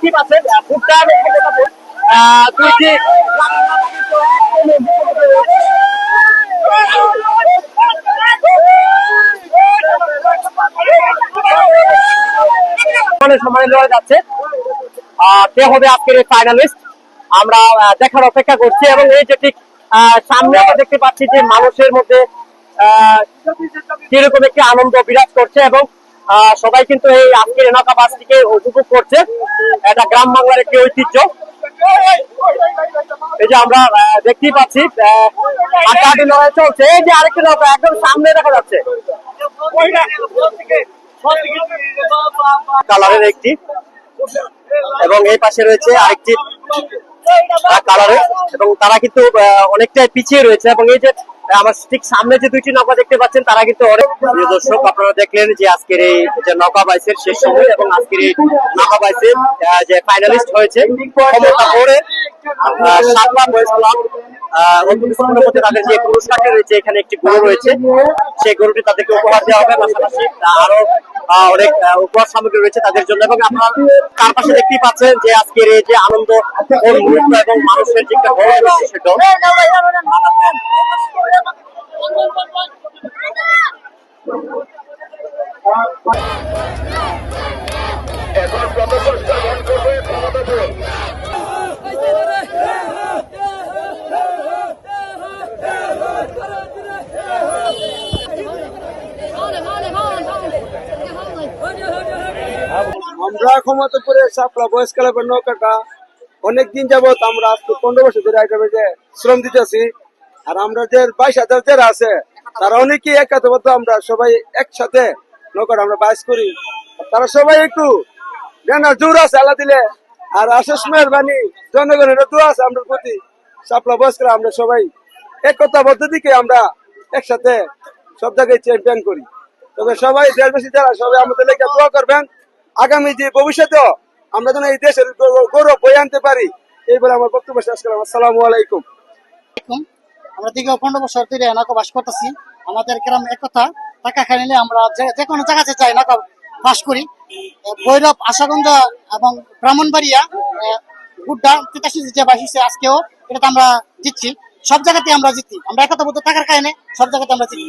দেখতেই পাচ্ছেন ভুট্টা এবং খেতে দুইটি সময় লড়ে যাচ্ছে কে হবে আজকের এই ফাইনালিস্ট আমরা দেখার অপেক্ষা করছি। এবং এই যে ঠিক সামনে আমরা দেখতে পাচ্ছি যে মানুষের মধ্যে কিরকম একটি আনন্দ বিরাজ করছে এবং সবাই কিন্তু এই আজকের নৌকা বাসটিকে উপভোগ করছে। এটা গ্রাম বাংলার একটি ঐতিহ্য। এই যে আমরা দেখতেই পাচ্ছি হাঁটাহাঁটি লড়াই চলছে। এই যে আরেকটি নৌকা একদম সামনে দেখা যাচ্ছে কালারের একটি, এবং এই পাশে রয়েছে আরেকটি কালারের, এবং তারা কিন্তু অনেকটাই পিছিয়ে রয়েছে। এবং এই যে আমার ঠিক সামনে যে দুইটি নৌকা দেখতে পাচ্ছেন তারা কিন্তু অনেক প্রিয় দর্শক আপনারা দেখলেন যে আজকের এই যে নৌকা বাইসের শেষ সময় এবং আজকের এই নৌকা বাইসের যে ফাইনালিস্ট হয়েছে ক্ষমতাপুরের সাতলা বয়স ক্লাব মধ্যে তাদের যে পুরস্কারটি রয়েছে এখানে একটি গরু রয়েছে, সেই গরুটি তাদেরকে উপহার দেওয়া হবে। পাশাপাশি আরো অনেক উপহার সামগ্রী রয়েছে তাদের জন্য। এবং আপনারা তার পাশে দেখতেই পাচ্ছেন যে আজকের এই যে আনন্দ মুহূর্ত এবং মানুষের যে একটা বড় রয়েছে সেটা আমরা ক্ষমতাপুরে সাপলা বয়স ক্লাবের নৌকাটা অনেকদিন যাবত আমরা আজকে 15 বছর ধরে আইটেমে যে শ্রম দিতেছি। আর আমরা যে 22,000 যারা আছে তারা অনেকেই একাত্মবদ্ধ, আমরা সবাই একসাথে নৌকাটা আমরা বাইস করি। তারা সবাই একটু জোর আছে আল্লাহ দিলে, আর আশেষ মেহরবানি জনগণের দোয়া আছে আমাদের প্রতি। সাপলা বয়স ক্লাব আমরা সবাই একতাবদ্ধ দিকে আমরা একসাথে সব জায়গায় চ্যাম্পিয়ন করি। তবে সবাই দেশবাসী যারা সবাই আমাদের লেগে দোয়া করবেন, আগামী যে ভবিষ্যতে আমরা যেন এই দেশের গৌরব বয়ে আনতে পারি, এই বলে আমার বক্তব্য শেষ করলাম। আসসালামু আলাইকুম। আমরা দীর্ঘ 15 বছর ধরে নৌকা বাস করতেছি। আমাদের গ্রাম একতা টাকা খাইলে আমরা যে কোনো জায়গাতে যাই নৌকা বাস করি। ভৈরব, আশাগঞ্জ এবং ব্রাহ্মণবাড়িয়া, গুড্ডা, তিতাসি যে বাসিছে আজকেও এটাতে আমরা জিতছি। সব জায়গাতে আমরা জিতি। আমরা একতাবদ্ধ টাকার কারণে সব জায়গাতে আমরা জিতি।